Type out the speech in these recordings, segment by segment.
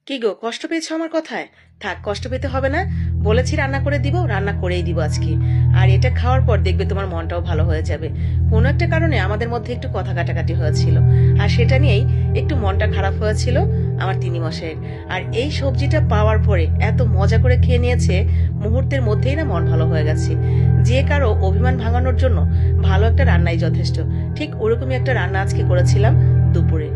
কি গো, কষ্ট পেয়েছো আমার কথায়? থাক, কষ্ট পেতে হবে না। বলেছি রান্না করে দিব, রান্না করেই দিব আজকে। আর এটা খাওয়ার পর দেখবে তোমার মনটাও ভালো হয়ে যাবে। কোনো একটা কারণে আমাদের মধ্যে একটু কথা কাটাকাটি হয়েছিল, আর সেটা নিয়েই একটু মনটা খারাপ হয়েছিল আমার তিনি মশাইয়ের। আর এই সবজিটা পাওয়ার পরে এত মজা করে খেয়ে নিয়েছে, মুহূর্তের মধ্যেই না মন ভালো হয়ে গেছে। যে কারো অভিমান ভাঙানোর জন্য ভালো একটা রান্নাই যথেষ্ট। ঠিক ওরকমই একটা রান্না আজকে করেছিলাম দুপুরে।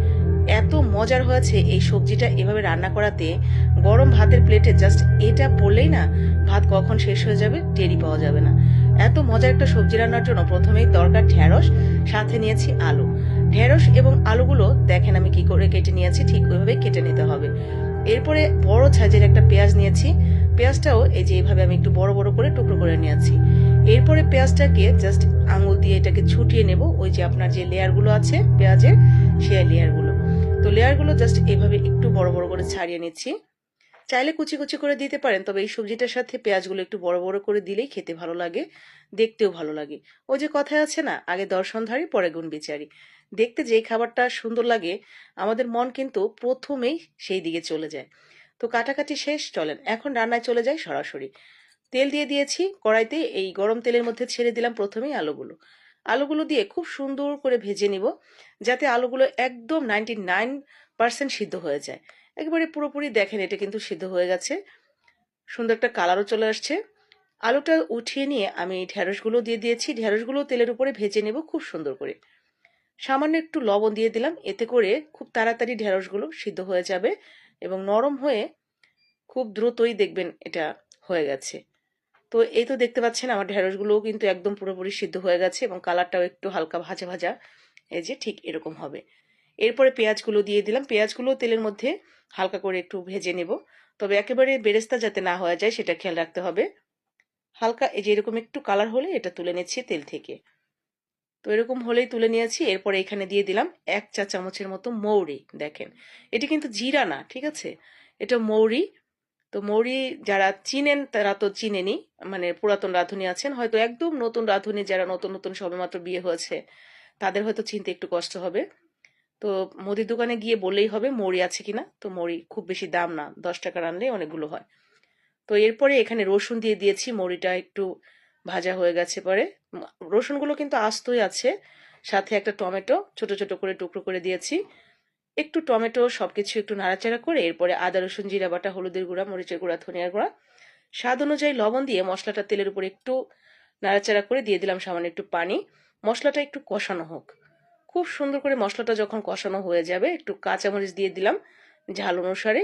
এত মজার হয়েছে এই সবজিটা এভাবে রান্না করাতে। গরম ভাতের প্লেটে জাস্ট এটা পড়লেই না ভাত কখন শেষ হয়ে যাবে টেরই পাওয়া যাবে না। এত মজার একটা সবজি রান্নার জন্য প্রথমেই দরকার ঢেঁড়স, সাথে নিয়েছি আলু। ঢেঁড়স এবং আলুগুলো দেখেন আমি কি করে কেটে নিয়েছি, ঠিক ওইভাবে কেটে নিতে হবে। এরপরে বড় সাইজের একটা পেঁয়াজ নিয়েছি। পেঁয়াজটাও এই যে এইভাবে আমি একটু বড় বড় করে টুকরো করে নিয়েছি। এরপরে পেঁয়াজটাকে জাস্ট আঙুল দিয়ে এটাকে ছুটিয়ে নেব, ওই যে আপনার যে লেয়ারগুলো আছে পেঁয়াজের, সেই লেয়ারগুলো। তো লেয়ারগুলো জাস্ট এভাবে একটু বড় বড় করে ছাড়িয়ে নিচ্ছি। চাইলে কুচি কুচি করে দিতে পারেন, তবে এই সবজিটার সাথে পেঁয়াজগুলো একটু বড় বড় করে দিলেই খেতে ভালো লাগে, দেখতেও ভালো লাগে। ওই যে কথায় আছে না, আগে দর্শনধারী পরে গুণ বিচারী। দেখতে যেই খাবারটা সুন্দর লাগে, আমাদের মন কিন্তু প্রথমেই সেই দিকে চলে যায়। তো কাটাকাটি শেষ, চলেন এখন রান্নায় চলে যাই সরাসরি। তেল দিয়ে দিয়েছি কড়াইতে, এই গরম তেলের মধ্যে ছেড়ে দিলাম প্রথমেই আলুগুলো। আলুগুলো দিয়ে খুব সুন্দর করে ভেজে নিব, যাতে আলুগুলো একদম 99% সিদ্ধ হয়ে যায়। একেবারে পুরোপুরি দেখেন এটা কিন্তু সিদ্ধ হয়ে গেছে, সুন্দর একটা কালারও চলে আসছে। আলুটা উঠিয়ে নিয়ে আমি ঢেঁড়সগুলো দিয়ে দিয়েছি, ঢেঁড়সগুলো তেলের উপরে ভেজে নেব খুব সুন্দর করে। সামান্য একটু লবণ দিয়ে দিলাম, এতে করে খুব তাড়াতাড়ি ঢেঁড়সগুলো সিদ্ধ হয়ে যাবে এবং নরম হয়ে খুব দ্রুতই দেখবেন এটা হয়ে গেছে। তো এই তো দেখতে পাচ্ছেন আমার ঢেঁড়সগুলোও কিন্তু একদম পুরোপুরি সিদ্ধ হয়ে গেছে এবং কালারটাও একটু হালকা ভাজা ভাজা, এই যে ঠিক এরকম হবে। এরপরে পেঁয়াজগুলো দিয়ে দিলাম, পেঁয়াজগুলো তেলের মধ্যে হালকা করে একটু ভেজে নেব, তবে একেবারে বেরেস্তা যাতে না হয়ে যায় সেটা খেয়াল রাখতে হবে। হালকা এই যে এরকম একটু কালার হলে এটা তুলে নিচ্ছি তেল থেকে। তো এরকম হলেই তুলে নিয়েছি। এরপরে এখানে দিয়ে দিলাম 1 চা চামচের মতো মৌরি। দেখেন, এটি কিন্তু জিরা না, ঠিক আছে, এটা মৌরি। তো মৌরি যারা চিনেন তারা তো চিনেনি, মানে পুরাতন রাঁধুনি আছেন, হয়তো একদম নতুন রাঁধুনি যারা নতুন নতুন সবেমাত্র বিয়ে হয়েছে তাদের হয়তো চিনতে একটু কষ্ট হবে। তো মুদির দোকানে গিয়ে বললেই হবে মৌরি আছে কিনা। তো মৌরি খুব বেশি দাম না, 10 টাকা আনলে অনেকগুলো হয়। তো এরপরে এখানে রসুন দিয়ে দিয়েছি, মৌরিটা একটু ভাজা হয়ে গেছে পরে। রসুনগুলো কিন্তু আস্তই আছে। সাথে একটা টমেটো ছোট ছোট করে টুকরো করে দিয়েছি। একটু টমেটো সবকিছু একটু নাড়াচাড়া করে এরপরে আদা রসুন জিরা বাটা, হলুদের গুঁড়া, মরিচের গুঁড়া, ধনিয়ার গুঁড়া, স্বাদ অনুযায়ী লবণ দিয়ে মশলাটা তেলের উপর একটু নাড়াচাড়া করে দিয়ে দিলাম সামান্য একটু পানি। মশলাটা একটু কষানো হোক। খুব সুন্দর করে মশলাটা যখন কষানো হয়ে যাবে, একটু কাঁচামরিচ দিয়ে দিলাম ঝাল অনুসারে।